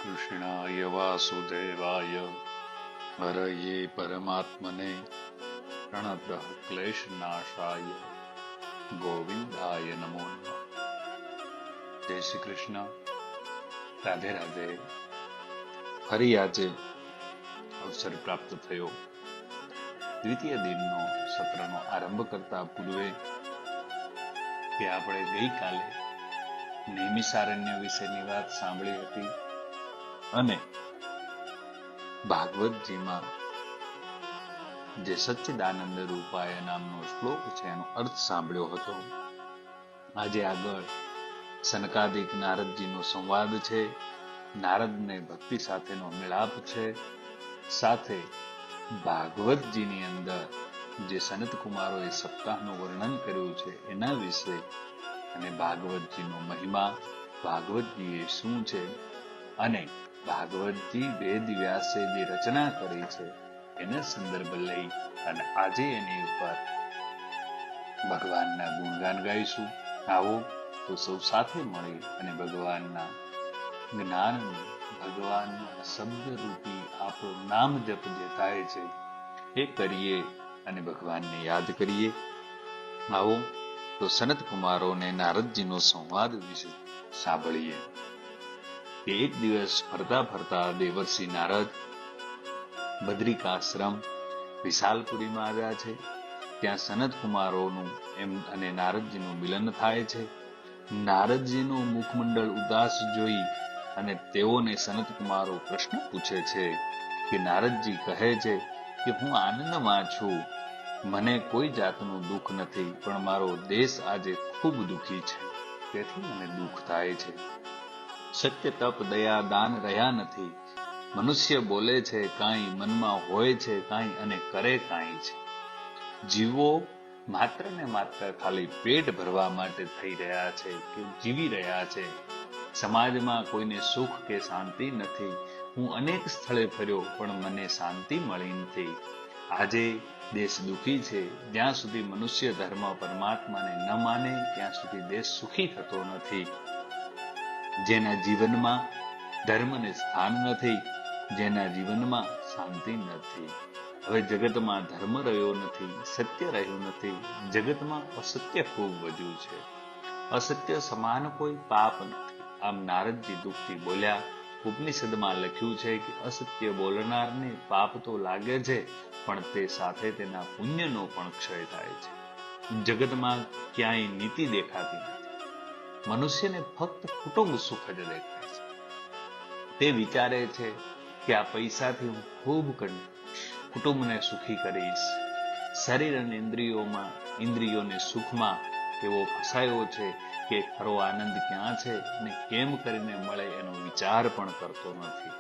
કૃષ્ણાય વાસુદેવાય હરયે પરમાત્મને પ્રણતઃ ક્લેશનાશાય ગોવિંદાય નમો નમઃ. જય શ્રી કૃષ્ણ. રાધે રાધે. ફરી આજે અવસર પ્રાપ્ત થયો દ્વિતીય દિનનો સત્રનો આરંભ કરતા પૂર્વે કે આપણે ગઈકાલે નૈમિષારણ્ય વિશેની વાત સાંભળી હતી અને ભાગવતજીમાં જે સચ્ચિદાનંદ રૂપાય નામનો શ્લોક છે એનો અર્થ સાંભળ્યો હતો. આજે આગળ સનકાદિક નારદજીનો સંવાદ છે. નારદને ભક્તિ સાથેનો મિલાપ છે. સાથે ભાગવતજીની અંદર જે સનત કુમારોએ સપ્તાહનું વર્ણન કર્યું છે એના વિશે અને ભાગવતજીનો મહિમા, ભાગવતજીએ શું છે અને ભાગવતજી વેદ વ્યાસે જે રચના કરી છે એને સંદર્ભ લઈ અને આજે એની ઉપર ભગવાનના ગુણગાન ગાઈશું. આવો તો સૌ સાથે મળી અને ભગવાનના જ્ઞાન, ભગવાનના શબ્દ રૂપી આપણું નામ જપ જે થાય છે એ કરીએ અને ભગવાનને યાદ કરીએ. આવો તો સનત કુમારોને નારદજીનો સંવાદ વિશે સાંભળીએ. એક દિવસ ફરતા ફરતા દેવર્ષિ નારદ બદ્રિકાશ્રમ વિશાલપુરીમાં આવ્યા છે. ત્યાં સનત કુમારોનું એમ અને નારદજીનું મિલન થાય છે. નારદજીનું મુખમંડળ ઉદાસ જોઈ અને તેઓને સનત કુમારો પ્રશ્ન પૂછે છે કે નારદજી કહે છે કે હું આનંદમાં છું, મને કોઈ જાતનું દુઃખ નથી, પણ મારો દેશ આજે ખૂબ દુઃખી છે, તેથી મને દુઃખ થાય છે. સત્ય, તપ, દયા, દાન રહ્યા નથી. મનુષ્ય બોલે છે કાંઈ, મનમાં હોય છે કાંઈ અને કરે કાંઈ છે. જીવો માત્ર ને માત્ર ખાલી પેટ ભરવા માટે થઈ રહ્યા છે કે જીવી રહ્યા છે. સમાજમાં કોઈને સુખ કે શાંતિ નથી. હું અનેક સ્થળે ફર્યો પણ મને શાંતિ મળી નથી. આજે દેશ દુઃખી છે. જ્યાં સુધી મનુષ્ય ધર્મ પરમાત્માને ન માને ત્યાં સુધી દેશ સુખી થતો નથી. જેના જીવનમાં ધર્મને સ્થાન નથી, જેના જીવનમાં શાંતિ નથી. હવે જગતમાં ધર્મ રહ્યો નથી, સત્ય રહ્યું નથી. જગતમાં અસત્ય ખૂબ વધ્યું છે. અસત્ય સમાન કોઈ પાપ નથી. આમ નારદજી દુઃખથી બોલ્યા. ઉપનિષદમાં લખ્યું છે કે અસત્ય બોલનારને પાપ તો લાગે છે પણ તે સાથે તેના પુણ્યનો પણ ક્ષય થાય છે. જગતમાં ક્યાંય નીતિ દેખાતી નથી. મનુષ્યને ફક્ત કુટુંબ સુખ જ દેખાય છે. તે વિચારે છે કે આ પૈસાથી હું ખૂબ કુટુંબને સુખી કરીશ. શરીર અને ઇન્દ્રિયોને સુખમાં એવો ફસાયો છે કે ખરો આનંદ ક્યાં છે અને કેમ કરીને મળે એનો વિચાર પણ કરતો નથી.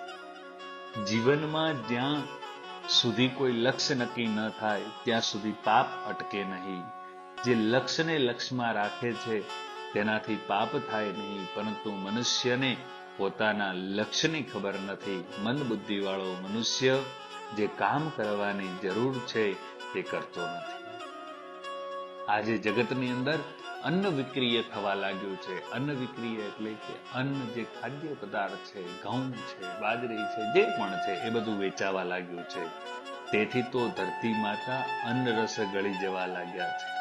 જીવનમાં જ્યાં સુધી કોઈ લક્ષ્ય નક્કી ન થાય ત્યાં સુધી પાપ અટકે નહીં. જે લક્ષ્યને લક્ષ્યમાં રાખે છે તેનાથી પાપ થાય નહીં, પરંતુ મનુષ્યને પોતાના લક્ષ્યની ખબર નથી. મંદ બુદ્ધિવાળો મનુષ્ય જે કામ કરવાની જરૂર છે તે કરતો નથી. આજે જગતની અંદર અન્ન વિક્રિય થવા લાગ્યું છે. અન્ન વિક્રિય એટલે કે અન્ન જે ખાદ્ય પદાર્થ છે, ઘઉં છે, બાજરી છે, જે પણ છે એ બધું વેચાવા લાગ્યું છે. તેથી તો ધરતી માતા અન્ન રસ ગળી જવા લાગ્યા છે.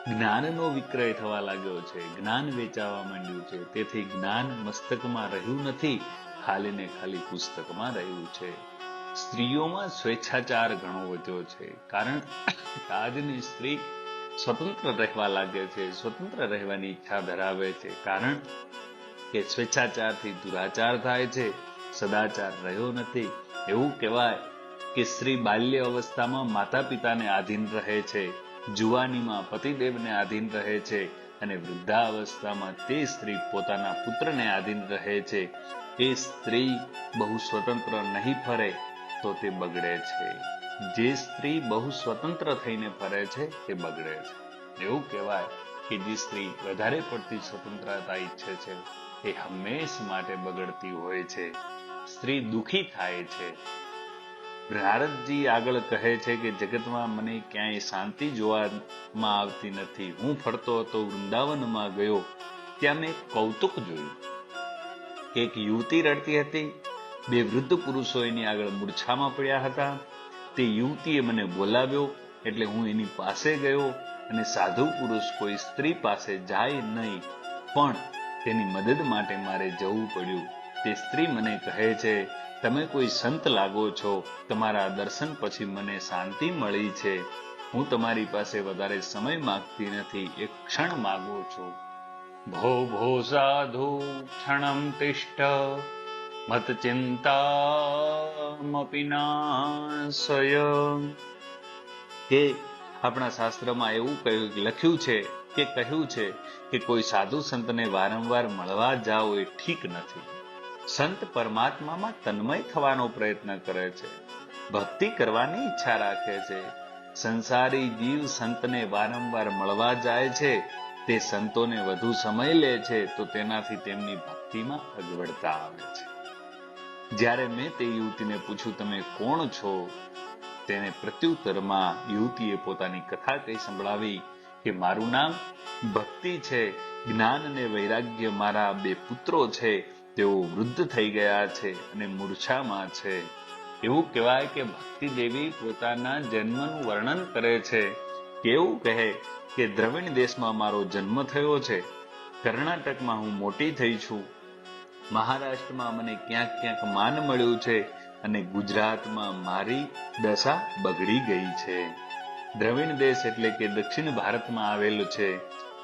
જ્ઞાનનો વિક્રય થવા લાગ્યો છે. જ્ઞાન વેચાવા માંડ્યું છે. તેથી જ્ઞાન મસ્તકમાં રહ્યું નથી, ખાલી ને ખાલી પુસ્તકમાં રહ્યું છે. સ્ત્રીઓમાં સ્વેચ્છાચાર ઘણો વધ્યો છે. કારણ આજની સ્ત્રી સ્વતંત્ર રહેવા લાગે છે, સ્વતંત્ર રહેવાની ઈચ્છા ધરાવે છે. કારણ કે સ્વેચ્છાચારથી દુરાચાર થાય છે, સદાચાર રહ્યો નથી. એવું કહેવાય કે સ્ત્રી બાલ્ય અવસ્થામાં માતા પિતાને આધીન રહે છે, જુવાનીમાં પતિદેવને આધીન રહે છે અને વૃદ્ધાવસ્થામાં તે સ્ત્રી પોતાના પુત્રને આધીન રહે છે. એ સ્ત્રી બહુ સ્વતંત્ર નહીં ફરે તો તે બગડે છે. જે સ્ત્રી બહુ સ્વતંત્ર થઈને ફરે છે તે બગડે છે. એવું કહેવાય કે જે સ્ત્રી વધારે પડતી સ્વતંત્રતા ઈચ્છે છે એ હંમેશ માટે બગડતી હોય છે. સ્ત્રી દુઃખી થાય છે. નારદજી આગળ કહે છે કે જગતમાં મને ક્યાંય શાંતિ જોવામાં આવતી નથી. હું ફરતો હતો, વૃંદાવનમાં ગયો, ત્યાં મેં કૌતુક જોયું. એક યુવતી રડતી હતી. બે વૃદ્ધ પુરુષો એની આગળ મૂર્છામાં પડ્યા હતા. તે યુવતીએ મને બોલાવ્યો એટલે હું એની પાસે ગયો, અને સાધુ પુરુષ કોઈ સ્ત્રી પાસે જાય નહીં, પણ તેની મદદ માટે મારે જવું પડ્યું. તે સ્ત્રી મને કહે છે, તમે કોઈ સંત લાગો છો, તમારા દર્શન પછી મને શાંતિ મળી છે. હું તમારી પાસે વધારે સમય માંગતી નથી, એક ક્ષણ માંગુ છું. ભો ભો સાધુ ક્ષણમ તિષ્ઠ મત ચિંતામપી નાશય. કે આપણા શાસ્ત્રમાં એવું લખ્યું છે કે કોઈ સાધુ સંતને વારંવાર મળવા જાઓ એ ઠીક નથી. સંત પરમાત્મામાં તન્મય થવાનો પ્રયત્ન કરે છે, ભક્તિ કરવાની ઈચ્છા રાખે છે. સંસારી જીવ સંતને વારંવાર મળવા જાય છે, તે સંતોને વધુ સમય લે છે, તો તેનાથી તેમની ભક્તિમાં અગવડતા આવે છે. જ્યારે મેં તે યુવતીને પૂછ્યું, તમે કોણ છો? તેને પ્રત્યુત્તરમાં યુવતીએ પોતાની કથા કહી સંભળાવી કે મારું નામ ભક્તિ છે. જ્ઞાન અને વૈરાગ્ય મારા બે પુત્રો છે, તેઓ વૃદ્ધ થઈ ગયા છે અને મૂર્છામાં છે. એવું કહેવાય કે ભક્તિ દેવી પોતાના જન્મનું વર્ણન કરે છે. કેવું કહે કે દ્રવિણ દેશમાં મારો જન્મ થયો છે, કર્ણાટકમાં હું મોટી થઈ છું, મહારાષ્ટ્રમાં મને ક્યાંક ક્યાંક માન મળ્યું છે, અને ગુજરાતમાં મારી દશા બગડી ગઈ છે. દ્રવિણ દેશ એટલે કે દક્ષિણ ભારતમાં આવેલો છે.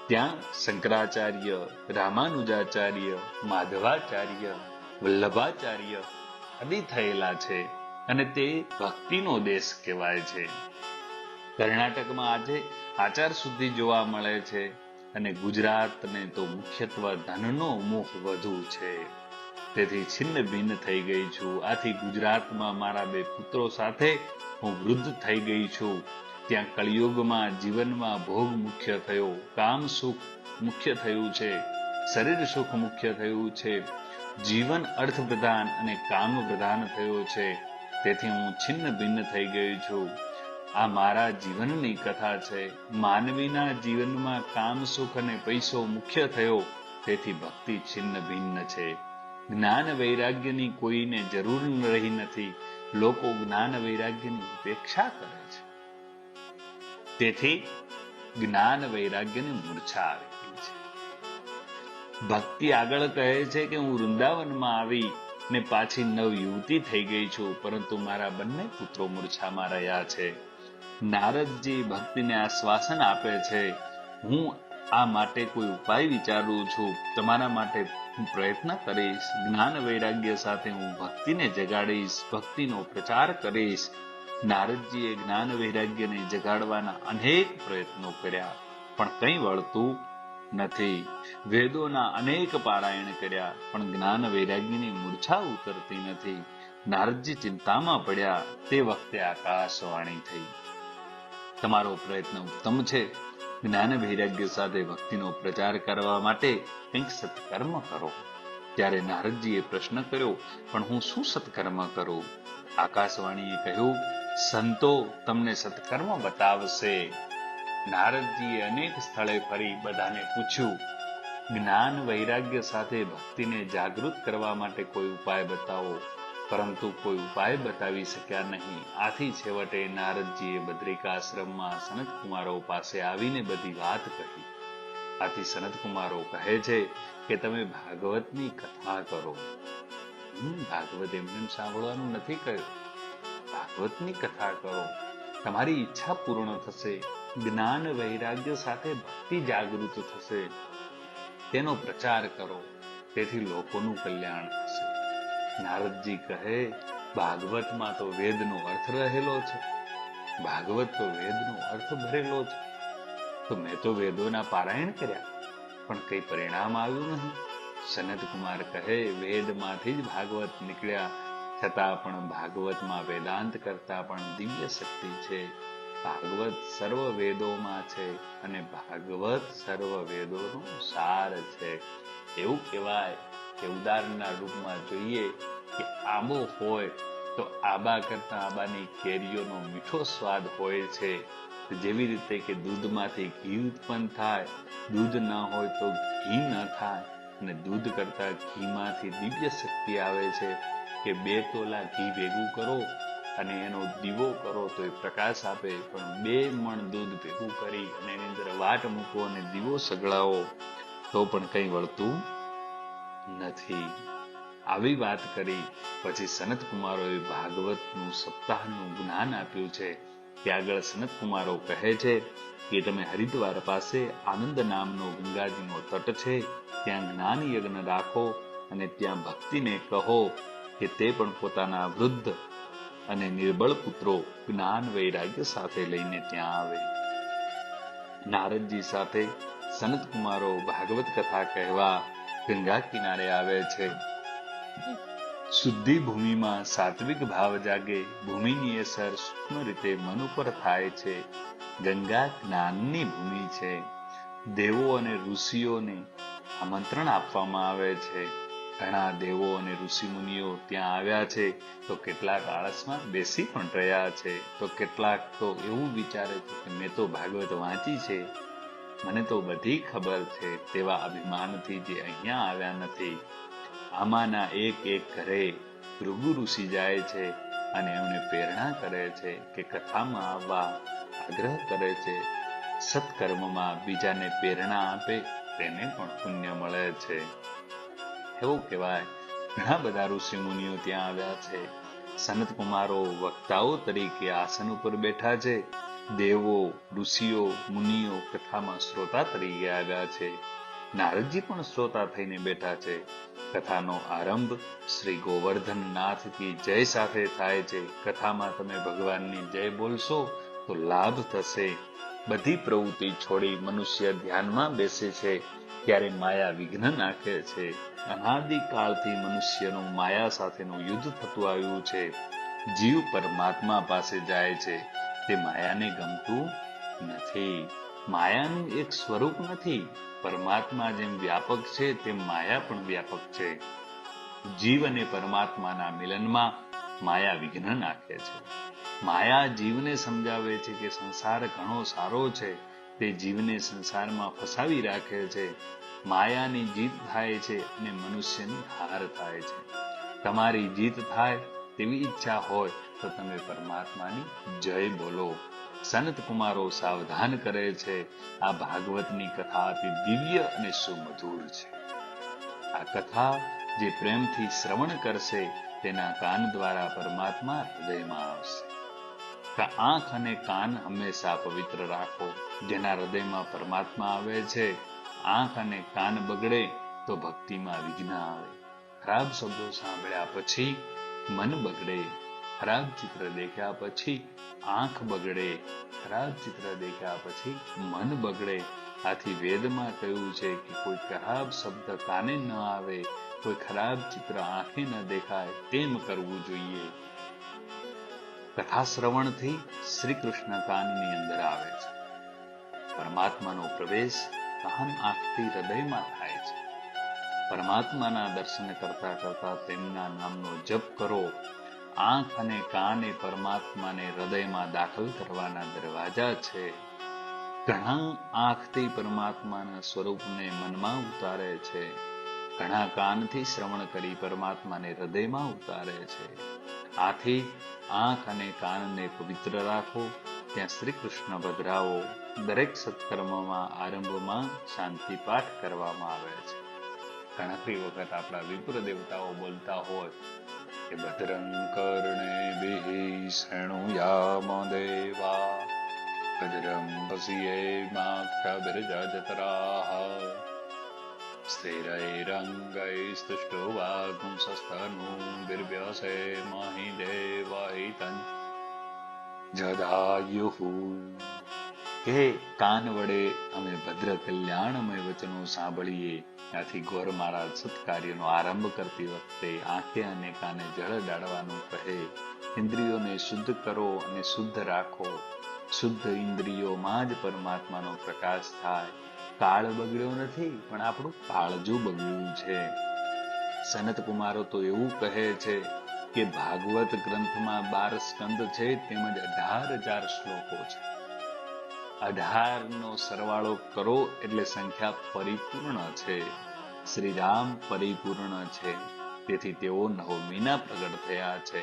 ત્યાં શંકરાચાર્ય, રામાનુજાચાર્ય, માધવાચાર્ય, વલ્લભાચાર્ય આદિ થયેલા છે, અને તે ભક્તિનો દેશ કહેવાય છે. કર્ણાટકમાં આજે આચાર શુદ્ધિ જોવા મળે છે, અને ગુજરાતને તો મુખ્યત્વે ધનનો મોહ વધુ છે. તેથી છિન્ન ભિન્ન થઈ ગઈ છું. આથી ગુજરાતમાં મારા બે પુત્રો સાથે હું વૃદ્ધ થઈ ગઈ છું. ત્યાં કળિયુગમાં જીવનમાં ભોગ મુખ્ય થયો, કામ સુખ મુખ્ય થયું છે, શરીર સુખ મુખ્ય થયું છે, જીવન અર્થ પ્રધાન અને કામ પ્રધાન થયો છે. તેથી હું છિન્ન ભિન્ન થઈ ગઈ છું. આ મારા જીવનની કથા છે. માનવીના જીવનમાં કામ સુખ અને પૈસો મુખ્ય થયો, તેથી ભક્તિ છિન્ન ભિન્ન છે. જ્ઞાન વૈરાગ્યની કોઈને જરૂર રહી નથી. લોકો જ્ઞાન વૈરાગ્યની ઉપેક્ષા કરે છે. તેથી જ્ઞાન વૈરાગ્યની મૂર્છા આવી ગઈ છે. ભક્તિ આગળ કહે છે કે હું વૃંદાવનમાં આવી ને પાછી નવ યુવતી થઈ ગઈ છું, પરંતુ મારા બંને પુત્રો મૂર્છામાં રહ્યા છે. નારદજી ભક્તિને આશ્વાસન આપે છે, હું આ માટે કોઈ ઉપાય વિચારું છું, તમારા માટે હું પ્રયત્ન કરીશ. જ્ઞાન વૈરાગ્ય સાથે હું ભક્તિને જગાડીશ, ભક્તિનો પ્રચાર કરીશ. નારદજીએ જ્ઞાન વૈરાગ્યને જગાડવાના અનેક પ્રયત્નો કર્યા, પણ કંઈ વળતું નથી. વેદોના અનેક પારાયણ કર્યા, પણ જ્ઞાન વૈરાગ્યની મૂર્છા ઉતરતી નથી. નારદજી ચિંતામાં પડ્યા. તે વખતે આકાશવાણી થઈ, તમારો પ્રયત્ન ઉત્તમ છે. જ્ઞાન વૈરાગ્ય સાથે ભક્તિનો પ્રચાર કરવા માટે કંઈક સત્કર્મ કરો. ત્યારે નારદજીએ પ્રશ્ન કર્યો, પણ હું શું સત્કર્મ કરું? આકાશવાણીએ કહ્યું, સંતો તમને સત્કર્મ બતાવશે. નારદજીએ અનેક સ્થળે ફરી બધાને પૂછ્યું, જ્ઞાન વૈરાગ્ય સાથે ભક્તિને જાગૃત કરવા માટે કોઈ ઉપાય બતાવો. પરંતુ કોઈ ઉપાય બતાવી શક્યા નહીં. આથી છેવટે નારદજીએ બદ્રિકાશ્રમમાં સનત કુમારો પાસે આવીને બધી વાત કહી. આથી સનત કુમારો કહે છે કે તમે ભાગવતની કથા કરો. ભાગવત એમને સાંભળવાનું નથી કહ્યું, ભાગવતની કથા કરો. તમારી ઈચ્છા પૂર્ણ થશે. જ્ઞાન વૈરાગ્ય સાથે ભક્તિ જાગૃત થશે. તેનો પ્રચાર કરો, તેથી લોકોનું કલ્યાણ થશે. નારદજી કહે, ભાગવતમાં તો વેદનો અર્થ રહેલો છે, ભાગવત તો વેદનો અર્થ ભરેલો છે. તો મેં તો વેદોના પારાયણ કર્યા, પણ કઈ પરિણામ આવ્યું નહીં. સનત કુમાર કહે, વેદમાંથી જ ભાગવત નીકળ્યા, છતાં પણ ભાગવતમાં વેદાંત કરતા પણ દિવ્ય શક્તિ છે. ભાગવત સર્વ વેદોમાં છે, અને ભાગવત સર્વ વેદોનો સાર છે. એવું કહેવાય કે ઉદાહરણના રૂપમાં જોઈએ કે આંબો હોય તો આંબા કરતા આંબાની કેરીઓનો મીઠો સ્વાદ હોય છે. જેવી રીતે કે દૂધમાંથી ઘી ઉત્પન્ન થાય, દૂધ ન હોય તો ઘી ન થાય, અને દૂધ કરતા ઘીમાંથી દિવ્ય શક્તિ આવે છે કે 2 તોલા ઘી ભેગું કરો અને એનો દીવો કરો તો એ પ્રકાશ આપે, પણ 2 મણ દૂધ ભેગું કરી અને એની અંદર વાટ મૂકો અને દીવો સગળાવો તો પણ કંઈ વળતું નથી. આવી વાત કરી પછી સનત કુમારોએ ભાગવતનું સપ્તાહનું જ્ઞાન આપ્યું છે. કે આગળ સનત કુમારો કહે છે કે તમે હરિદ્વાર પાસે આનંદ નામનો ગંગાજીનો તટ છે, ત્યાં જ્ઞાન યજ્ઞ રાખો અને ત્યાં ભક્તિને કહો કે તે પણ પોતાના વૃદ્ધ અને નિર્બળ પુત્રો જ્ઞાન વૈરાગ્ય સાથે લઈને ત્યાં આવે. નારદજી સાથે સનત કુમારો ભાગવત કથા કહેવા ગંગા કિનારે આવે છે. શુદ્ધિ ભૂમિમાં સાત્વિક ભાવ જાગે, ભૂમિની અસર સૂક્ષ્મ રીતે મન ઉપર થાય છે. ગંગા જ્ઞાનની ભૂમિ છે. દેવો અને ઋષિઓને આમંત્રણ આપવામાં આવે છે. ઘણા દેવો અને ઋષિ મુનિઓ ત્યાં આવ્યા છે, તો કેટલાક આળસમાં બેસી પણ રહ્યા છે, તો કેટલાક તો એવું વિચારે છે કે મેં તો ભાગવત વાંચી છે, મને તો બધી ખબર છે, તેવા અભિમાનથી જે અહીંયા આવ્યા નથી. આમાંના એક ઘરે ભૃગુ ઋષિ જાય છે અને એમને પ્રેરણા કરે છે કે કથામાં આવવા આગ્રહ કરે છે. સત્કર્મમાં બીજાને પ્રેરણા આપે તેને પણ પુણ્ય મળે છે. એવું કહેવાય. ઘણા બધા ઋષિ મુનિઓ ત્યાં આવ્યા છે. સનત કુમારો વક્તાઓ તરીકે આસન ઉપર બેઠા છે. દેવો, ઋષિઓ, મુનિઓ કથામાં શ્રોતા તરીકે આવ્યા છે. નારદજી પણ શ્રોતા થઈને બેઠા છે. કથાનો આરંભ શ્રી ગોવર્ધન નાથની જય સાથે થાય છે. કથામાં તમે ભગવાનની જય બોલશો તો લાભ થશે. બધી પ્રવૃત્તિ છોડી મનુષ્ય ધ્યાનમાં બેસે છે ત્યારે માયા વિઘ્ન નાખે છે. અનાદિકાળથી મનુષ્યનું માયા સાથેનું યુદ્ધ થતું આવ્યું છે. જીવ પરમાત્મા પાસે જાય છે, તે માયાને ગમતું નથી. માયાનું એક સ્વરૂપ નથી. પરમાત્મા જેમ વ્યાપક છે તેમ માયા પણ વ્યાપક છે. જીવ અને પરમાત્માના મિલનમાં માયા વિઘ્ન નાખે છે. માયા જીવને સમજાવે છે કે સંસાર ઘણો સારો છે, તે જીવને સંસારમાં ફસાવી રાખે છે. માયાની જીત થાય છે અને મનુષ્યની હાર થાય છે. તમારી જીત થાય તેવી ઈચ્છા હોય તો તમે પરમાત્માની જય બોલો. સનત કુમારો સાવધાન કરે છે. આ ભાગવતની કથા અતિ દિવ્ય અને સુમધુર છે. આ કથા જે પ્રેમથી શ્રવણ કરશે તેના કાન દ્વારા પરમાત્મા હૃદયમાં આવશે. આંખ અને કાન હંમેશા પવિત્ર રાખો. જેના હૃદયમાં પરમાત્મા આવે છે, આંખ અને કાન બગડે તો ભક્તિમાં વિઘ્ન આવે. ખરાબ શબ્દો સાંભળ્યા પછી મન બગડે. ખરાબ ચિત્ર દેખ્યા પછી આંખ બગડે. ખરાબ ચિત્ર દેખ્યા પછી મન બગડે. આથી વેદમાં કહ્યું છે કે કોઈ ખરાબ શબ્દ કાને ન આવે, કોઈ ખરાબ ચિત્ર આંખે ન દેખાય તેમ કરવું જોઈએ. કથા શ્રવણથી શ્રી કૃષ્ણ કાનની અંદર આવે છે. પરમાત્માનો પ્રવેશ કાન આંખથી હૃદયમાં થાય છે. પરમાત્માના દર્શન કરતા કરતા તેમના નામનો જપ કરો. આંખ અને કાન એ પરમાત્માને હૃદયમાં દાખલ કરવાના દરવાજા છે. ઘણા આંખથી પરમાત્માના સ્વરૂપને મનમાં ઉતારે છે. ઘણા કાનથી શ્રવણ કરી પરમાત્માને હૃદયમાં ઉતારે છે. આથી આંખ અને કાનને પવિત્ર રાખો. ત્યાં શ્રી કૃષ્ણ ભદ્રાવો. દરેક સત્કર્મમાં આરંભમાં શાંતિ પાઠ કરવામાં આવે છે. ઘણી વખત આપણા વિપ્ર દેવતાઓ બોલતા હોય કે ભદ્રં કર્ણેભિઃ શૃણુયામ દેવા, ભદ્રં પશ્યેમાક્ષભિર્જત્રાઃ, સ્થિરૈરङ्गैस्तुष्टुवागुंसस्तनूभिर्व्यसेमहि देवहितं જદાયુઃ. કે કાન વડે અમે ભદ્ર કલ્યાણમય વચનો સાંભળીએ. આથી ગોર મહારાજ સત્કાર્યનો આરંભ કરતી વખતે આંખે અને કાને જળ ડાળવાનું કહે. ઇન્દ્રિયોને શુદ્ધ કરો અને શુદ્ધ રાખો. શુદ્ધ ઇન્દ્રિયોમાં જ પરમાત્માનો પ્રકાશ થાય. કાળ બગડ્યો નથી, પણ આપણું કાળજું બગડ્યું છે. સનત કુમારો તો એવું કહે છે કે ભાગવત ગ્રંથમાં 12 સ્કંદ છે, તેમજ 18,000 શ્લોકો છે. 18 નો સરવાળો કરો એટલે સંખ્યા પરિપૂર્ણ છે. શ્રી રામ પરિપૂર્ણ છે, તેથી તેઓ નવમીના પ્રગટ થયા છે.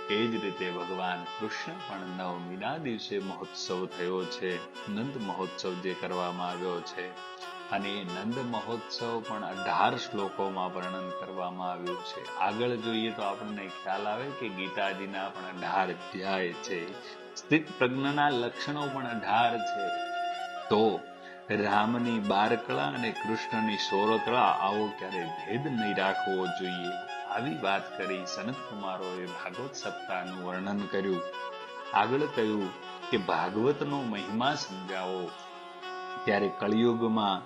એ જ રીતે ભગવાન કૃષ્ણ પણ નવમીના દિવસે મહોત્સવ થયો છે, નંદ મહોત્સવ જે કરવામાં આવ્યો છે. અને એ નંદ મહોત્સવ પણ 18 શ્લોકોમાં વર્ણન કરવામાં આવ્યું છે. આગળ જોઈએ તો આપણને ખ્યાલ આવે કે ગીતાજીના પણ 18 અધ્યાય છે. સ્થિત પ્રજ્ઞના લક્ષણો પણ 18 છે. તો રામની 12 કળા અને કૃષ્ણની 16 કળા આવો ક્યારે ભેદ નહીં રાખવો જોઈએ. આવી વાત કરી સનત કુમારોએ ભાગવત સપ્તાહનું વર્ણન કર્યું. આગળ કહ્યું કે ભાગવતનો મહિમા સમજાવો. ત્યારે કળિયુગમાં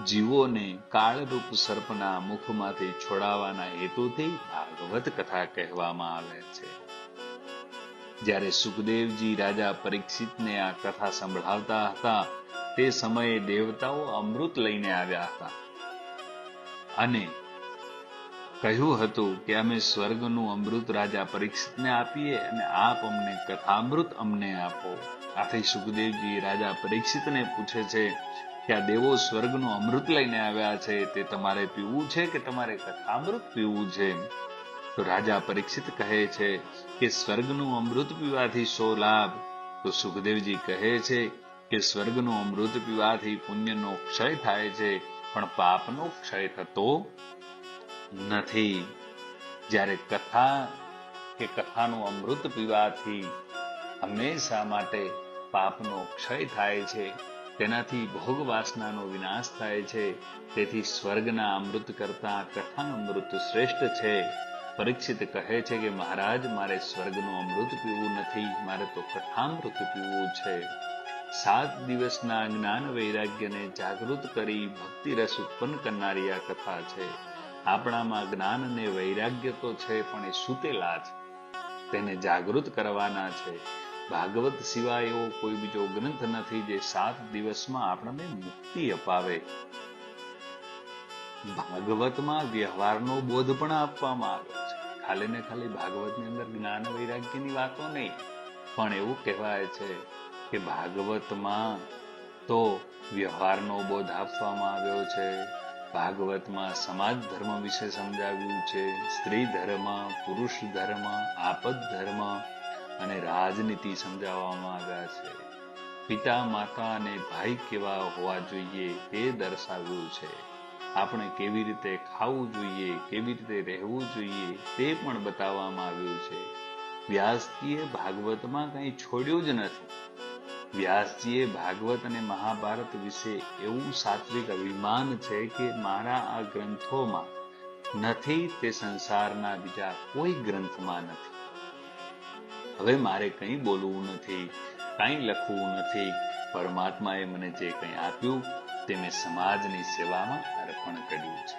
જીવોને કાળરૂપ સર્પના મુખમાંથી છોડાવવાના હેતુથી ભાગવત કથા કહેવામાં આવે છે. જ્યારે સુખદેવજી રાજા પરીક્ષિતને આ કથા સંભળાવતા હતા, તે સમયે દેવતાઓ અમૃત લઈને આવ્યા હતા અને કહ્યું હતું કે અમે સ્વર્ગનું અમૃત રાજા પરીક્ષિતને આપીએ અને આપ અમને કથામૃત અમને આપો. આથી સુખદેવજી રાજા પરીક્ષિતને પૂછે છે કે આ દેવો સ્વર્ગનું અમૃત લઈને આવ્યા છે, તે તમારે પીવું છે કે તમારે કથામૃત પીવું છે? તો રાજા પરીક્ષિત કહે છે કે સ્વર્ગનું અમૃત પીવાથી શો લાભ? તો સુખદેવજી કહે છે કે સ્વર્ગનું અમૃત પીવાથી પુણ્યનો ક્ષય થાય છે, પણ પાપનો ક્ષય થતો નથી. જ્યારે કથાનું અમૃત પીવાથી હંમેશા માટે પાપનો ક્ષય થાય છે, તેનાથી ભોગ વાસનાનો વિનાશ થાય છે. તેથી સ્વર્ગના અમૃત કરતા કથામૃત શ્રેષ્ઠ છે. પરીક્ષિત કહે છે કે મહારાજ, મારે સ્વર્ગનું અમૃત પીવું નથી, મારે તો કથામૃત પીવું છે. 7 દિવસના જ્ઞાન વૈરાગ્યને જાગૃત કરી ભક્તિ રસ ઉત્પન્ન કરનારી આ કથા છે. આપણામાં જ્ઞાન અને વૈરાગ્ય તો છે, પણ એ સૂતેલા છે, તેને જાગૃત કરવાના છે. ભાગવત સિવાય એવો કોઈ બીજો ગ્રંથ નથી જે 7 દિવસમાં આપણને મુક્તિ અપાવે. ભાગવતમાં વ્યવહારનો બોધ પણ આપવામાં આવ્યો છે. ખાલી ને ખાલી ભાગવતની અંદર જ્ઞાન વૈરાગ્યની વાતો નહીં, પણ એવું કહેવાય છે કે ભાગવતમાં તો વ્યવહારનો બોધ આપવામાં આવ્યો છે. ભાગવતમાં સમાજ ધર્મ વિશે સમજાવ્યું છે. સ્ત્રી ધર્મ, પુરુષ ધર્મ, આપદ ધર્મ અને રાજનીતિ સમજાવવામાં આવ્યા છે. પિતા, માતા અને ભાઈ કેવા હોવા જોઈએ તે દર્શાવ્યું છે. આપણે કેવી રીતે ખાવું જોઈએ, કેવી રીતે રહેવું જોઈએ તે પણ બતાવવામાં આવ્યું છે. વ્યાસજીએ ભાગવતમાં કંઈ છોડ્યું જ નથી. વ્યાસજીએ ભાગવત અને મહાભારત વિશે એવું સાત્વિક અભિમાન છે કે મારા આ ગ્રંથોમાં નથી તે સંસારના બીજા કોઈ ગ્રંથમાં નથી. હવે મારે કંઈ બોલવું નથી, કંઈ લખવું નથી. પરમાત્માએ મને જે કંઈ આપ્યું તે મેં સમાજની સેવામાં અર્પણ કર્યું છે.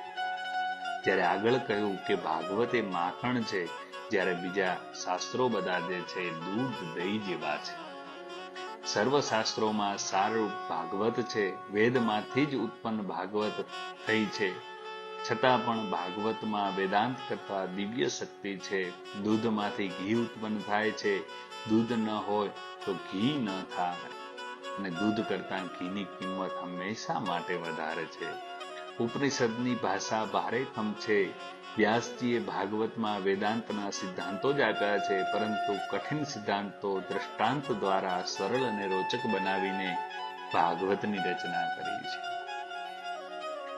જ્યારે આગળ કહ્યું કે ભાગવત એ માખણ છે, જ્યારે બીજા શાસ્ત્રો બધા જે છે દૂધ દહીં જેવા છે. સર્વ શાસ્ત્રોમાં સારું ભાગવત છે. વેદમાંથી જ ઉત્પન્ન ભાગવત થઈ છે, છતાં પણ ભાગવતમાં વેદાંત કરતા દિવ્ય શક્તિ છે. દૂધમાંથી ઘી ઉત્પન્ન થાય છે. દૂધ ન હોય તો ઘી ન થાય, અને દૂધ કરતા ઘીની કિંમત હંમેશા માટે વધારે છે. ઉપનિષદની ભાષા ભારેખમ છે. વ્યાસજીએ ભાગવતમાં વેદાંતના સિદ્ધાંતો જ આપ્યા છે, પરંતુ કઠિન સિદ્ધાંતો દ્રષ્ટાંત દ્વારા સરળ અને રોચક બનાવીને ભાગવતની રચના કરી છે.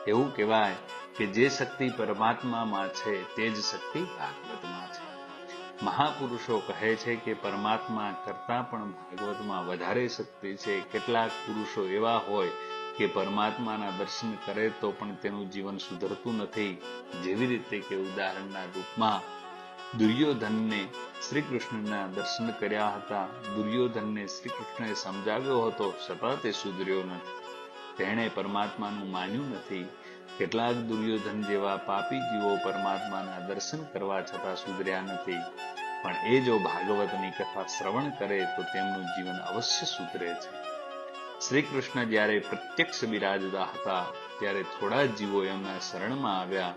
એવું કહેવાય કે જે શક્તિ પરમાત્મામાં છે તે જ શક્તિ ભાગવતમાં છે. મહાપુરુષો કહે છે કે પરમાત્મા કરતા પણ ભાગવતમાં વધારે શક્તિ છે. કેટલાક પુરુષો એવા હોય કે પરમાત્માના દર્શન કરે તો પણ તેનું જીવન સુધરતું નથી. જેવી રીતે કે ઉદાહરણના રૂપમાં દુર્યોધનને શ્રી કૃષ્ણના દર્શન કર્યા હતા. દુર્યોધનને શ્રી કૃષ્ણએ સમજાવ્યો હતો, છતાં તે સુધર્યો નથી. તેણે પરમાત્માનું માન્યું નથી. કેટલાક દુર્યોધન જેવા પાપી જીવો પરમાત્માના દર્શન કરવા છતાં સુધર્યા નથી. પણ એ જો ભાગવતની કથા શ્રવણ કરે તો તેમનું જીવન અવશ્ય સુધરે છે. શ્રી કૃષ્ણ જ્યારે પ્રત્યક્ષ બિરાજતા હતા, ત્યારે થોડા જીવો એમના શરણમાં આવ્યા.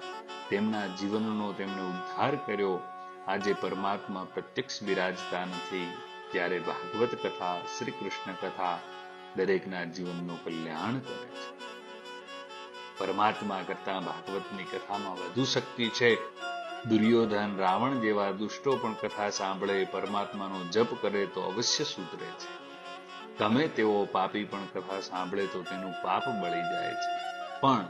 તેમના જીવનનો તેમણે ઉદ્ધાર કર્યો. આજે પરમાત્મા પ્રત્યક્ષ બિરાજતા નથી. ત્યારે ભાગવત કથા, શ્રી કૃષ્ણ કથા દરેકના જીવનનું કલ્યાણ કરે છે. પરમાત્મા કરતા ભાગવતની કથામાં વધુ શક્તિ છે. દુર્યોધન, રાવણ જેવા દુષ્ટો પણ કથા સાંભળે, પરમાત્માનો જપ કરે તો અવશ્ય સુધરે છે. ગમે તેવો પાપી પણ કથા સાંભળે તો તેનું પાપ બળી જાય છે. પણ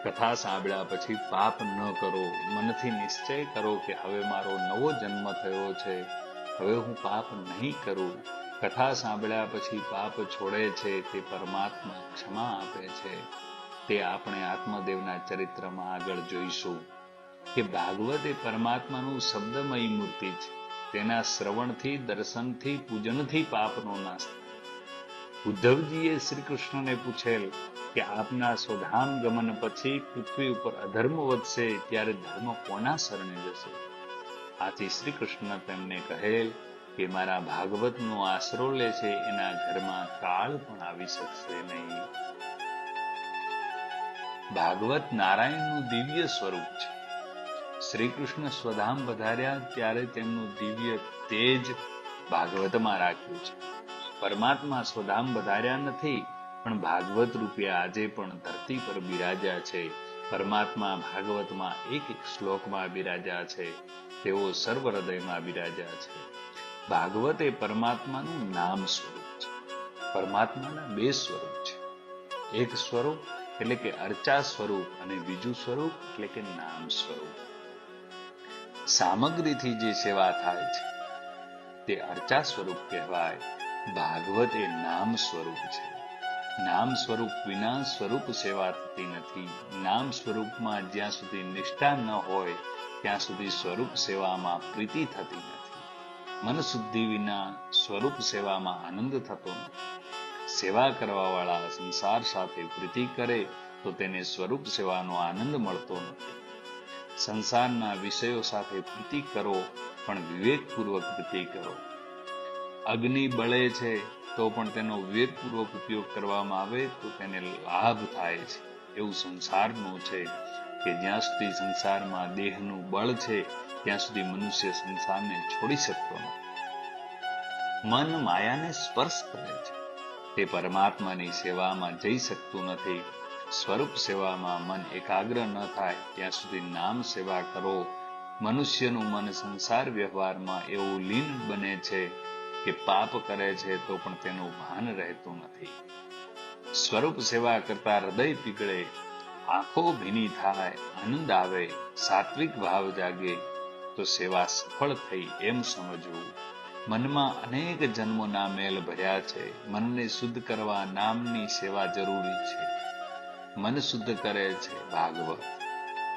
કથા સાંભળ્યા પછી પાપ ન કરો. મનથી નિશ્ચય કરો કે હવે મારો નવો જન્મ થયો છે, હવે હું પાપ નહીં કરું. કથા સાંભળ્યા પછી પાપ છોડે છે તે પરમાત્મા ક્ષમા આપે છે. તે આપણે આત્મદેવના ચરિત્રમાં આગળ જોઈશું કે ભાગવત એ પરમાત્માનું શબ્દમયી મૂર્તિ છે. તેના શ્રવણથી, દર્શનથી, પૂજનથી પાપનો નાશ થાય. ઉદ્ધવજીએ શ્રી કૃષ્ણને પૂછેલ કે આપના સ્વધામ ગમન પછી પૃથ્વી ઉપર અધર્મ વધશે ત્યારે ધર્મ કોના શરણે જશે? આથી શ્રી કૃષ્ણ તેમને કહેલ કે મારા ભાગવતનો આશરો લે છે એના ઘરમાં કાળ પણ આવી શકશે નહીં. ભાગવત નારાયણનું દિવ્ય સ્વરૂપ છે. શ્રી કૃષ્ણ સ્વધામ વધાર્યા ત્યારે તેમનું દિવ્ય તેજ ભાગવતમાં રાખ્યું છે. પરમાત્મા સ્વધામ વધાર્યા નથી, પણ ભાગવત રૂપે આજે પણ ધરતી પર બિરાજ્યા છે. પરમાત્મા ભાગવતમાં એક એક શ્લોકમાં બિરાજ્યા છે. તેઓ સર્વ હૃદયમાં બિરાજ્યા છે. ભાગવત એ પરમાત્માનું નામ સ્વરૂપ છે. પરમાત્માના બે સ્વરૂપ છે. એક સ્વરૂપ એટલે કે અર્ચા સ્વરૂપ અને બીજું સ્વરૂપ એટલે કે નામ સ્વરૂપ. સામગ્રીથી જે સેવા થાય છે તે અર્ચા સ્વરૂપ કહેવાય. ભાગવત એ નામ સ્વરૂપ છે. નામ સ્વરૂપ વિના સ્વરૂપ સેવા થતી નથી. નામ સ્વરૂપમાં જ્યાં સુધી નિષ્ઠા ન હોય ત્યાં સુધી સ્વરૂપ સેવામાં પ્રીતિ થતી નથી. મન શુદ્ધિ વિના સ્વરૂપ સેવામાં આનંદ થતો નથી. સેવા કરવા વાળા સંસાર સાથે પ્રીતિ કરે તો તેને સ્વરૂપ સેવાનો આનંદ મળતો નથી. સંસારના વિષયો સાથે પ્રીતિ કરો, પણ વિવેકપૂર્વક પ્રીતિ કરો. અગ્નિ બળે છે તો પણ તેનો વિવેકપૂર્વક ઉપયોગ કરવામાં આવે તો તેને લાભ થાય છે. એવું સંસારનું છે કે જ્યાં સુધી સંસારમાં દેહનું બળ છે ત્યાં સુધી મનુષ્ય સંસારને છોડી શકતો નથી. મન માયાને સ્પર્શ કરે છે, તે પરમાત્માની સેવામાં જઈ શકતું નથી. સ્વરૂપ સેવામાં મન એકાગ્ર ન થાય ત્યાં સુધી નામ સેવા કરો. મનુષ્યનું મન સંસાર વ્યવહારમાં એવું લીન બને છે કે પાપ કરે છે તો પણ તેનું ભાન રહેતું નથી. સ્વરૂપ સેવા કરતા હૃદય પીગળે, આંખો ભીની થાય, આનંદ આવે, સાત્વિક ભાવ જાગે તો સેવા સફળ થઈ એમ સમજવું. મનમાં અનેક જન્મોના મેલ ભર્યા છે. મનને શુદ્ધ કરવા નામની સેવા જરૂરી છે. મન શુદ્ધ કરે છે ભાગવત.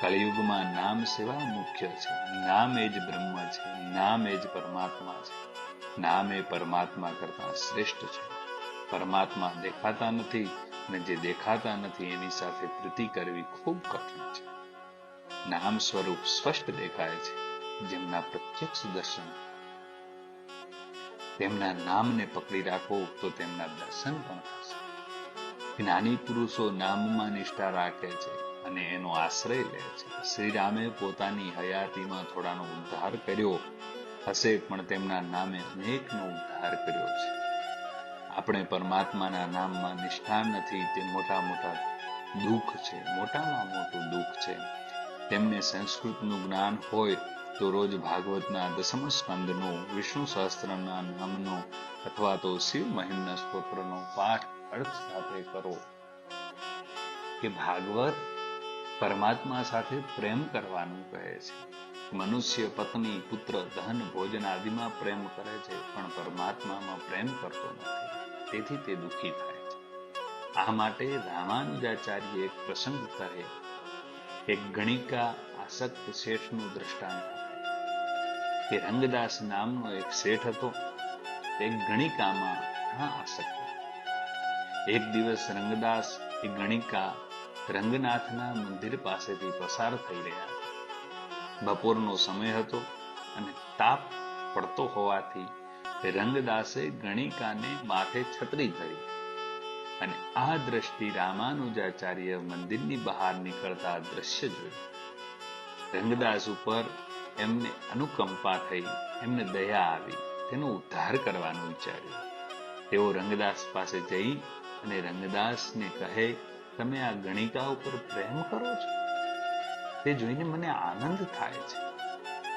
કળિયુગમાં નામ સેવા મુખ્ય છે. નામ એ જ બ્રહ્મ છે. નામ એ જ પરમાત્મા છે. નામ એ પરમાત્મા કરતા શ્રેષ્ઠ છે. પરમાત્મા દેખાતા નથી અને જે દેખાતા નથી એની સાથે પ્રીતિ કરવી ખૂબ કઠિન છે. નામ સ્વરૂપ સ્પષ્ટ દેખાય છે. જેમના પ્રત્યક્ષ દર્શન, તેમના નામને પકડી રાખો તો તેમના દર્શન પણ થશે. જ્ઞાની પુરુષો નામમાં નિષ્ઠા રાખે છે અને એનો આશ્રય લે છે. શ્રી રામે પોતાની હયાતીમાં થોડાનો ઉદ્ધાર કર્યો હશે, પણ તેમના નામે અનેકનો ઉદ્ધાર કર્યો છે. આપણે પરમાત્માના નામમાં નિષ્ઠા નથી તે મોટા દુઃખ છે. મોટામાં મોટું દુઃખ છે. તેમને સંસ્કૃતનું જ્ઞાન હોય તો રોજ ભાગવતના દસમ સ્કંદનો, વિષ્ણુ સહસ્ત્રના નામનો અથવા તો શિવ મહિમ્ન સ્તોત્રનો પાઠ અર્થ સાથે કરો કે ભાગવત પરમાત્મા સાથે પ્રેમ કરવાનું કહે છે. મનુષ્ય પત્ની, પુત્ર, ધન, ભોજન આદિમાં પ્રેમ કરે છે, પણ પરમાત્મામાં પ્રેમ કરતો નથી. તેથી તે દુઃખી થાય છે. આ માટે રામાનુજાચાર્ય એક પ્રસંગ કહે, એક ગણિકા આસક્ત શેઠનું દ્રષ્ટાંત આપે કે રંગદાસ નામનો એક શેઠ હતો. એક ગણિકામાં ઘણા આસક્ત. એક દિવસ રંગદાસ એ ગણિકા રંગનાથના મંદિર પાસેથી પસાર થઈ રહ્યા હતા. બપોરનો સમય હતો અને તાપ પડતો હોવાથી રંગદાસે ગણિકાને માથે છત્રી ધરી અને આ દ્રષ્ટિ રામાનુજાચાર્ય મંદિરની બહાર નીકળતા દ્રશ્ય જોયું. રંગદાસ ઉપર એમને અનુકંપા થઈ, એમને દયા આવી, તેનો ઉદ્ધાર કરવાનું વિચાર્યું. તેઓ રંગદાસ પાસે જઈ અને રંગદાસને કહે તમે આ ગણિકા ઉપર પ્રેમ કરો છો, તે જોઈને મને આનંદ થાય છે.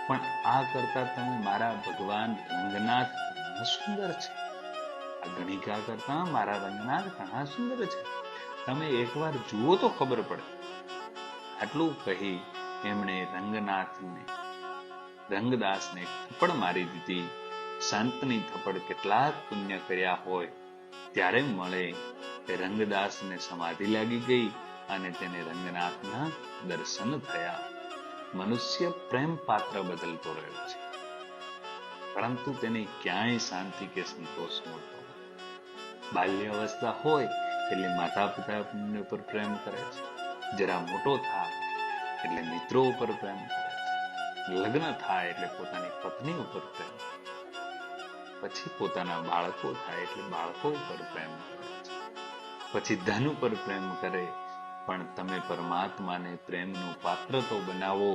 પણ આ કરતા તમે મારા ભગવાન રંગનાથ ઘણા સુંદર છે. આ ગણિકા કરતા મારા રંગનાથ ઘણા સુંદર છે. તમે એકવાર જુઓ તો ખબર પડે. આટલું કહી એમણે રંગદાસને થપ્પડ મારી દીધી. સંતની થપ્પડ કેટલાક પુણ્ય કર્યા હોય ત્યારે મળે કે રંગદાસને સમાધિ લાગી ગઈ અને તેને રંગનાથના દર્શન થયા. મનુષ્ય પ્રેમ પાત્ર બદલતો રહ્યો છે, પરંતુ તેને ક્યાંય શાંતિ કે સંતોષ મળતો નથી. બાલ્ય અવસ્થા હોય એટલે માતા પિતા ઉપર પ્રેમ કરે છે, જરા મોટો થાય એટલે મિત્રો ઉપર પ્રેમ કરે છે, લગ્ન થાય એટલે પોતાની પત્ની ઉપર પ્રેમ કરે છે, પછી પોતાના બાળકો થાય એટલે બાળકો ઉપર પ્રેમ કરે છે, પછી ધન ઉપર પ્રેમ કરે. પણ તમે પરમાત્માને પ્રેમનું પાત્ર તો બનાવો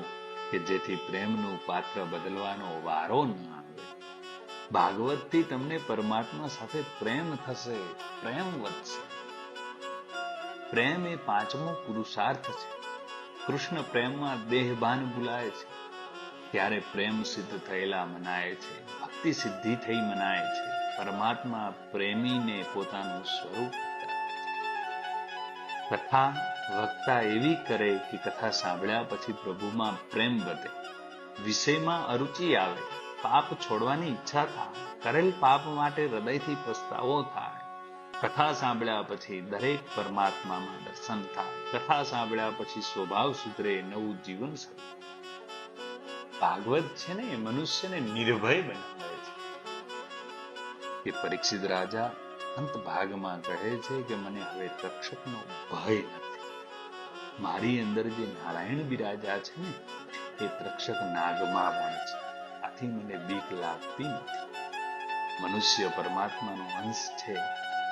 કે જેથી પ્રેમનું પાત્ર બદલવાનો વારો ન આવે. ભાગવતથી તમને પરમાત્મા સાથે પ્રેમ થશે, પ્રેમ વધશે. પ્રેમ એ પાંચમો પુરુષાર્થ છે. કૃષ્ણ પ્રેમમાં દેહભાન ભૂલાય છે ત્યારે પ્રેમ સિદ્ધ થયેલા મનાય છે, ભક્તિ સિદ્ધિ થઈ મનાય છે. પરમાત્મા પ્રેમીને પોતાનું સ્વરૂપ કથા વક્તા એવી કરે કે કથા સાંભળ્યા પછી પ્રભુમાં પ્રેમ વધે, વિષયમાં અરુચિ આવે, પાપ છોડવાની ઈચ્છા થાય, કરેલ પાપ માટે હૃદયથી પસ્તાવો થાય. કથા સાંભળ્યા પછી દરેક પરમાત્મામાં દર્શન થાય. કથા સાંભળ્યા પછી સ્વભાવ સુધરે, નવું જીવન શરૂ. ભાગવત છે ને એ મનુષ્યને નિર્ભય બનાવે છે. કે પરીક્ષિત રાજા અંત ભાગમાં કહે છે કે મને હવે તક્ષકનો ભય નથી. મારી અંદર જે નારાયણ બિરાજા છે ને એ તક્ષક નાગમાં પણ છે, આથી મને બીક લાગતી નથી. મનુષ્ય પરમાત્માનો અંશ છે,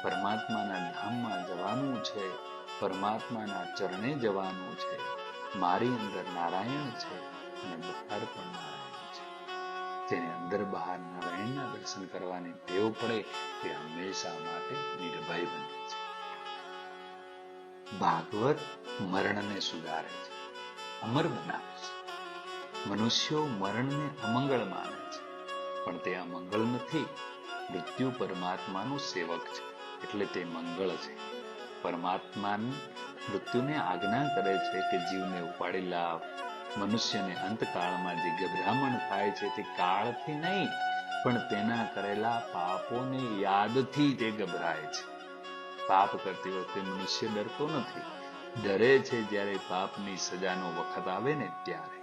પરમાત્માના ધામમાં જવાનું છે, પરમાત્માના ચરણે જવાનું છે. મારી અંદર નારાયણ છે અને બહાર પણ નારાયણ છે. જેને અંદર બહાર નારાયણના દર્શન કરવાની ટેવ પડે તે હંમેશા માટે નિર્ભય બને છે. ભાગવત મરણને સુધારે છે, અમર બનાવે છે. મનુષ્યો મરણને અમંગળ માને છે, પણ તે અમંગળ નથી. મૃત્યુ પરમાત્માનું સેવક છે એટલે તે મંગળ છે. પરમાત્મા મૃત્યુને આજ્ઞા કરે છે કે જીવને ઉપાડી લાવ. મનુષ્યને અંતકાળમાં જે ગભરામણ થાય છે તે કાળથી નહીં પણ તેના કરેલા પાપોને યાદથી તે ગભરાય છે. પાપ કરતી વખતે મનુષ્ય ડરતો નથી, ડરે છે જ્યારે પાપની સજાનો વખત આવે ને ત્યારે.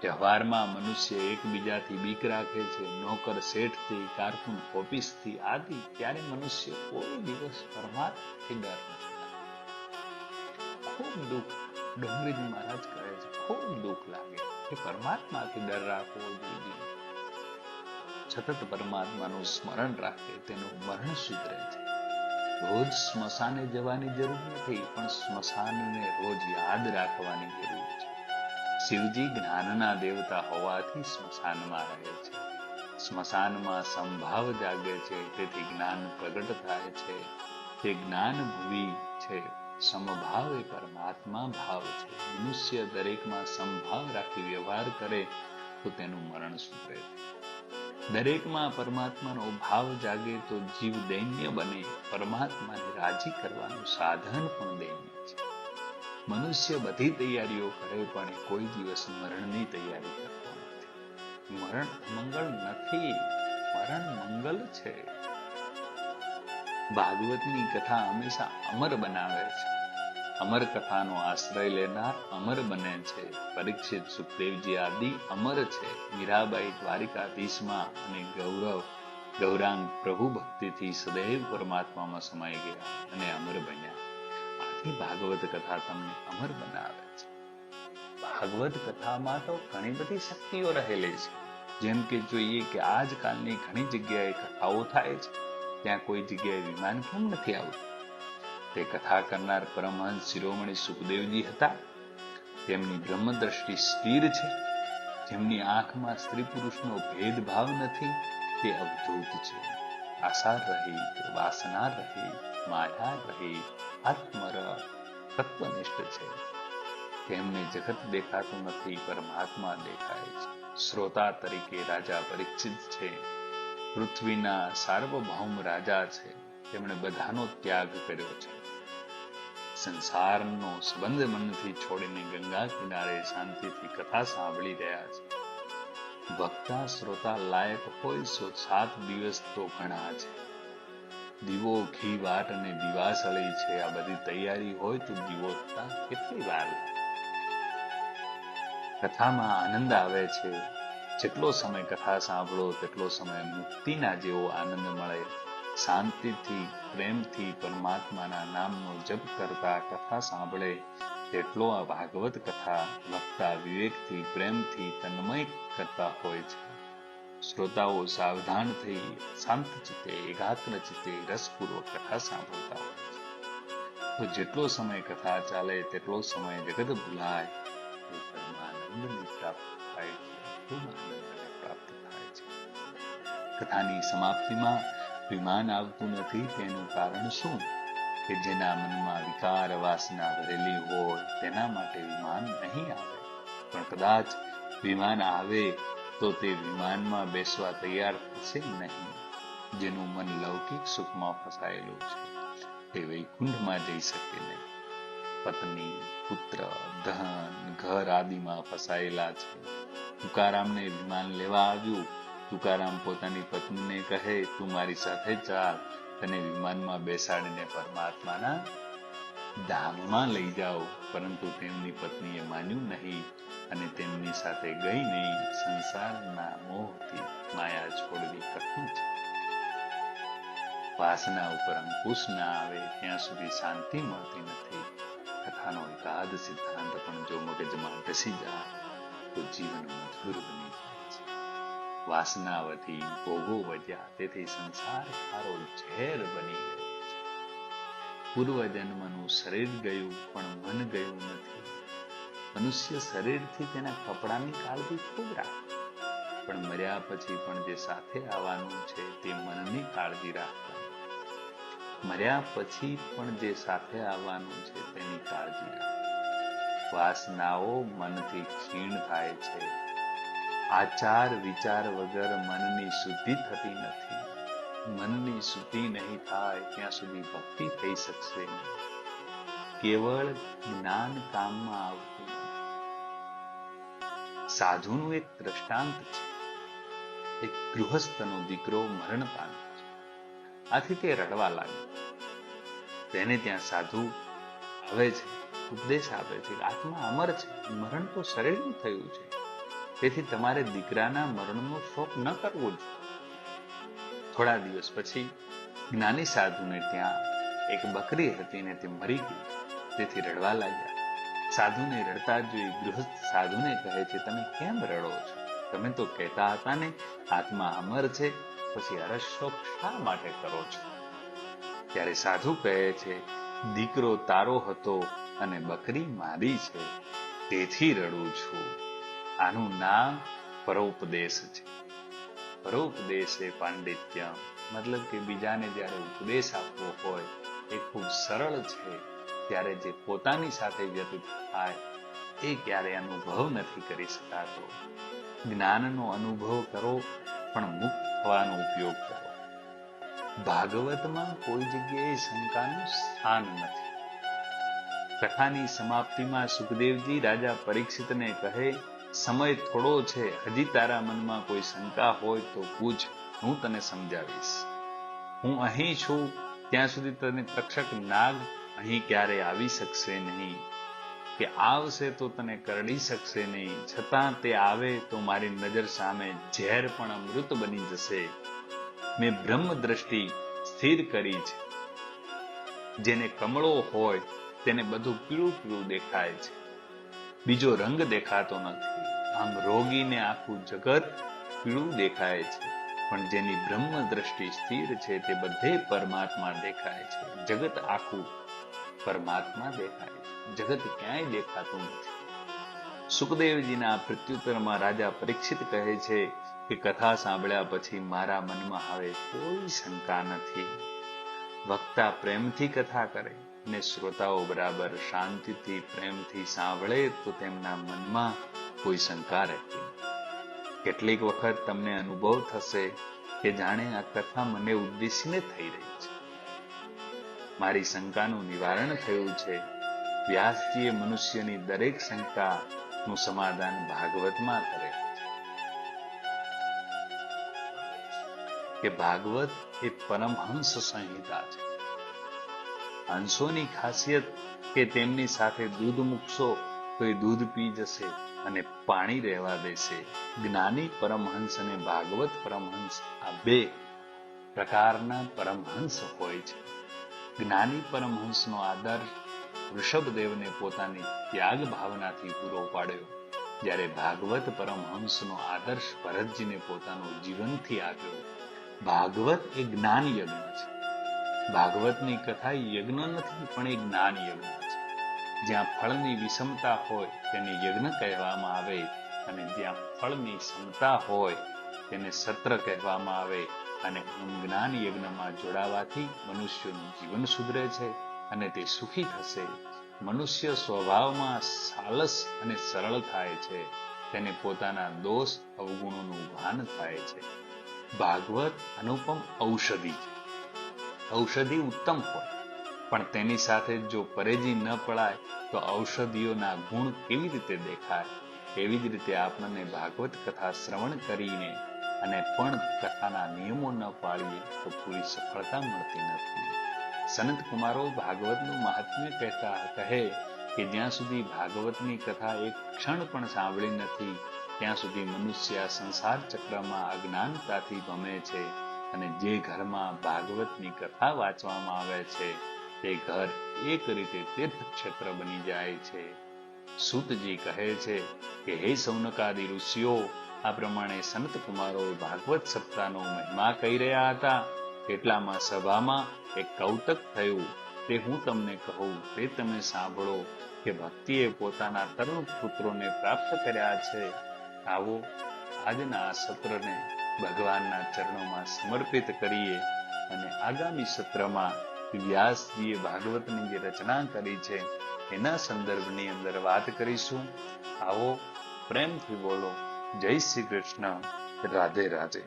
વ્યવહારમાં મનુષ્ય એકબીજાથી બીક રાખે છે, નોકર શેઠથી, કારકુન ઓફિસથી આદિ. ત્યારે મનુષ્ય કોઈ દિવસ પરમાત્માથી ડર નથી. ખૂબ દુઃખ, ડોંગરીજી મહારાજ કહે છે, ખૂબ દુઃખ લાગે કે પરમાત્માથી ડર રાખવો જોઈએ. સતત પરમાત્માનું સ્મરણ રાખે તેનું મરણ સુધરે છે. રોજ સ્મશાને જવાની જરૂર નથી, પણ સ્મશાનને રોજ યાદ રાખવાની જરૂર છે. શિવજી જ્ઞાનના દેવતા હોવાથી સ્મશાનમાં રહે છે. સ્મશાનમાં સંભાવ જાગે છે, તેથી જ્ઞાન પ્રગટ થાય છે. તે જ્ઞાન ભુવી છે. સમભાવ એ પરમાત્મા ભાવ છે. મનુષ્ય દરેકમાં સંભાવ રાખી વ્યવહાર કરે તો તેનું મરણ સુધરે. દરેકમાં પરમાત્માનો ભાવ જાગે તો જીવ દૈન્ય બને. પરમાત્માને રાજી કરવાનું સાધન પણ દૈન્ય છે. મનુષ્ય બધી તૈયારીઓ કરે પણ કોઈ દિવસ મરણની તૈયારી કરતો નથી. મરણ મંગળ નથી, મરણ મંગલ છે. ભાગવતની કથા હંમેશા અમર બનાવે છે. અમર કથાનો આશ્રય લેનાર અમર બને છે. પરીક્ષિત, સુખદેવજી આદિ અમર છે. મીરાબાઈ દ્વારિકાધીશમાં અને ગૌરાંગ પ્રભુ ભક્તિથી સદૈવ પરમાત્મામાં સમાઈ ગયા અને અમર બન્યા. આથી ભાગવત કથા તમને અમર બનાવે છે. ભાગવત કથામાં તો ઘણી બધી શક્તિઓ રહેલી છે. જેમ કે જોઈએ કે આજકાલની ઘણી જગ્યાએ કથાઓ થાય છે, ત્યાં કોઈ જગ્યાએ વિમાન કેમ નથી આવતું? તે કથા કરનાર પરમહંસ શિરોમણી સુખદેવજી હતા. તેમની બ્રહ્મદ્રષ્ટિ સ્થિર છે. જેમની આંખમાં સ્ત્રી પુરુષનો ભેદભાવ નથી, તે અવધૂત છે. આશા રહી, વાસના રહી, માયા રહી, આત્મરસ તત્વનિષ્ઠ છે. તેમને જગત દેખાતું નથી, પરમાત્મા દેખાય છે. શ્રોતા તરીકે રાજા પરીક્ષિત છે. પૃથ્વીના સાર્વભૌમ રાજા છે. તેમણે બધાનો ત્યાગ કર્યો છે. સંસારનો સંબંધ મનથી છોડીને ગંગા કિનારે શાંતિથી કથા સાંભળી રહ્યા છે. વક્તા શ્રોતા લાયક હોય 7 દિવસ તો ઘણા છે. દીવો ઘી વાટ અને દિવાસળી છે, આ બધી તૈયારી હોય તો દીવોત્તા કેટલી વાર લાગે. કથામાં આનંદ આવે છે. જેટલો સમય કથા સાંભળો તેટલો સમય મુક્તિના જેવો આનંદ મળે. શાંતિથી પ્રેમથી પરમાત્માના નામનો જપ કરતા કથા સાંભળે તેટલો આ ભાગવત કથા વક્તા વિવેકથી પ્રેમથી તન્મય કરતા હોય છે. શ્રોતાઓ સાવધાન થઈ શાંત ચિત્તે એકાગ્ર ચિત્તે રસપૂર્વક કથા સાંભળતા હોય છે. તો જેટલો સમય કથા ચાલે તેટલો સમય જગત ભૂલાય એ પરમાનંદની પ્રાપ્ત થાય છે. ખૂબ આનંદને પ્રાપ્ત થાય છે. કથાની સમાપ્તિમાં વિમાન આવતું નથી. તેનું કારણ શું? કે જેના મનમાં વિકાર વાસના ભરેલી હોય તેના માટે વિમાન નહીં આવે. પણ કદાચ વિમાન આવે તો તે વિમાનમાં બેસવા તૈયાર થશે નહીં. જેનું મન લૌકિક સુખમાં ફસાયેલું છે તે વૈકુંઠમાં જઈ શકે નહીં. પત્ની પુત્ર ધન ઘર આદિમાં ફસાયેલા છે. તુકારામને વિમાન લેવા આવ્યું. તુકારામ પોતાની પત્નીને કહે, તું મારી સાથે ચાલ, તને વિમાનમાં બેસાડીને પરમાત્માના ધામમાં લઈ જાઓ. પરંતુ તેમની પત્નીએ માન્યું નહીં અને તેમની સાથે ગઈ નહીં. સંસારના મોહથી માયા છોડવી કઠિન છે. વાસના ઉપર અંકુશ ના આવે ત્યાં સુધી શાંતિ મળતી નથી. કથાનો એકાદ સિદ્ધાંત પણ જો મગજમાં બેસી જાય તો જીવન મધુર બની જાય છે. વાસના વધી ભોગો વધ્યા, તેથી સંસાર ખારો ઝેર બની ગયો છે. પૂર્વજન્મનું શરીર ગયું પણ મન ગયું નથી. મનુષ્ય શરીરથી તેના કપડાની કાળજી ખૂબ રાખે, પણ મર્યા પછી પણ જે સાથે આવવાનું છે તે મનની કાળજી રાખતા. મર્યા પછી પણ જે સાથે આવવાનું છે તેની કાળજી રાખે. વાસનાઓ મનથી ક્ષીણ થાય છે. આચાર વિચાર વગર મનની શુદ્ધિ થતી નથી. મનની શુદ્ધિ નહીં થાય ત્યાં સુધી ભક્તિ થઈ શકશે નહીં. કેવળ જ્ઞાન કામમાં આવતું નથી. સાધુનું એક દ્રષ્ટાંત છે. એક ગૃહસ્થનો દીકરો મરણ પામ્યો છે. આથી તે રડવા લાગ્યો. તેને ત્યાં સાધુ આવે છે, ઉપદેશ આપે છે કે આત્મા અમર છે, મરણ તો શરીરનું થયું છે. તેથી તમારે દીકરાના મરણનો શોક ન કરવો જોઈએ. થોડા દિવસ પછી જ્ઞાની સાધુને ત્યાં એક બકરી હતી ને તે મરી ગઈ. તેથી રડવા લાગ્યા. સાધુને રડતા જોઈ ગૃહસ્થ સાધુને કહે છે, તમે કેમ રડો છો? તમે તો કહેતા હતા ને આત્મા અમર છે, પછી હર્ષ શોક શા માટે કરો છો? ત્યારે સાધુ કહે છે, દીકરો તારો હતો અને બકરી મારી છે, તેથી રડું છું. આનું નામ પરોપદેશ છે. પરોપદેશ એ પાંડિત્ય, મતલબ કે બીજાને જ્યારે ઉપદેશ આપવો હોય એ ખૂબ સરળ છે. ત્યારે જે પોતાની સાથે વ્યતીત થાય એ ક્યારે અનુભવ નથી કરી શકાતો. જ્ઞાનનો અનુભવ કરો પણ મુક્ત થવાનો ઉપયોગ કરો. ભાગવતમાં કોઈ જગ્યાએ શંકાનું સ્થાન નથી. કથાની સમાપ્તિમાં સુખદેવજી રાજા પરીક્ષિતને કહે, સમય થોડો છે, હજી તારા મનમાં કોઈ શંકા હોય તો પૂછ, હું તને સમજાવીશ. હું અહીં છું ત્યાં સુધી તને તક્ષક નાગ અહીં ક્યારે આવી શકશે નહીં, કે આવશે તો તને કરડી શકશે નહીં. છતાં તે આવે તો મારી નજર સામે ઝેર પણ અમૃત બની જશે. મેં બ્રહ્મ દ્રષ્ટિ સ્થિર કરી છે. જેને કમળો હોય તેને બધું પીળું પીળું દેખાય છે, બીજો રંગ દેખાતો નથી. આમ રોગીને આખું જગત પીળું દેખાય છે, પણ જેની બ્રહ્મ દ્રષ્ટિ સ્થિર છે તે બધે પરમાત્મા દેખાય છે. જગત આખું પરમાત્મા દેખાય છે, જગત ક્યાંય દેખાતું નથી. સુખદેવજીના પ્રત્યુત્તરમાં રાજા પરીક્ષિત કહે છે કે કથા સાંભળ્યા પછી મારા મનમાં હવે કોઈ શંકા નથી. વક્તા પ્રેમથી કથા કરે, અને શ્રોતાઓ બરાબર શાંતિથી પ્રેમથી સાંભળે તો તેમના મનમાં કોઈ શંકા રહેતી નથી. કેટલીક વખત તમને અનુભવ થશે કે જાણે આ કથા મને ઉદ્દેશીને થઈ રહી છે. મારી શંકાનું નિવારણ થયું છે. વ્યાસજીએ મનુષ્યની દરેક શંકાનું સમાધાન ભાગવતમાં કરે કે ભાગવત એ પરમહંસ સંહિતા છે. હંસોની ખાસિયત કે તેમની સાથે દૂધ મૂકશો તો એ દૂધ પી જશે અને પાણી રહેવા દેશે. જ્ઞાની પરમહંસ અને ભાગવત પરમહંસ આ બે પ્રકારના પરમહંસ હોય છે. જ્ઞાની પરમહંસનો આદર્શ ઋષભદેવને પોતાની ત્યાગ ભાવનાથી પૂરો પાડ્યો, જ્યારે ભાગવત પરમહંસનો આદર્શ ભરતજીને પોતાનું જીવનથી આપ્યો. ભાગવત એ જ્ઞાન યજ્ઞ છે. ભાગવતની કથા યજ્ઞ નથી, પણ એ જ્ઞાન યજ્ઞ છે. જ્યાં ફળની વિષમતા હોય તેને યજ્ઞ કહેવામાં આવે અને જ્યાં ફળની સમતા હોય તેને સત્ર કહેવામાં આવે. અને જ્ઞાન યજ્ઞમાં જોડાવાથી મનુષ્યનું જીવન સુધરે છે અને તે સુખી થશે. મનુષ્ય સ્વભાવમાં સાલસ અને સરળ થાય છે. તેને પોતાના દોષ અવગુણોનું ભાન થાય છે. ભાગવત અનુપમ ઔષધિ છે. ઔષધિ ઉત્તમ હોય પણ તેની સાથે જો પરેજી ન પડાય તો ઔષધિઓના ગુણ કેવી રીતે દેખાય? એવી જ રીતે આપણને ભાગવત કથા શ્રવણ કરીને અને પણ કથાના નિયમો ન પાળીએ તો પૂરી સફળતા મળતી નથી. સનત કુમારો ભાગવતનું મહાત્મ્ય કહે કે જ્યાં સુધી ભાગવતની કથા એક ક્ષણ પણ સાંભળી નથી ત્યાં સુધી મનુષ્ય આ સંસાર ચક્રમાં અજ્ઞાનતાથી ભમે છે. અને જે ઘરમાં ભાગવતની કથા વાંચવામાં આવે છે તે ઘર એક રીતે તીર્થક્ષેત્ર બની જાય છે. સૂતજી કહે છે કે હે સૌનકાદિ ઋષિઓ, આ પ્રમાણે સંત કુમારો ભાગવત સપ્તાહનો મહિમા કહી રહ્યા હતા. એટલામાં સભામાં એક કૌતક થયું. તે હું તમને કહું તે તમે સાંભળો કે ભક્તિએ પોતાના તરુણ પુત્રોને પ્રાપ્ત કર્યા છે. આવો આજના આ સત્રને ભગવાનના ચરણોમાં સમર્પિત કરીએ અને આગામી સત્રમાં વ્યાસજીએ ભાગવતની જે રચના કરી છે એના સંદર્ભની અંદર વાત કરીશું. આવો પ્રેમથી બોલો. જય શ્રી કૃષ્ણ. રાધે રાધે.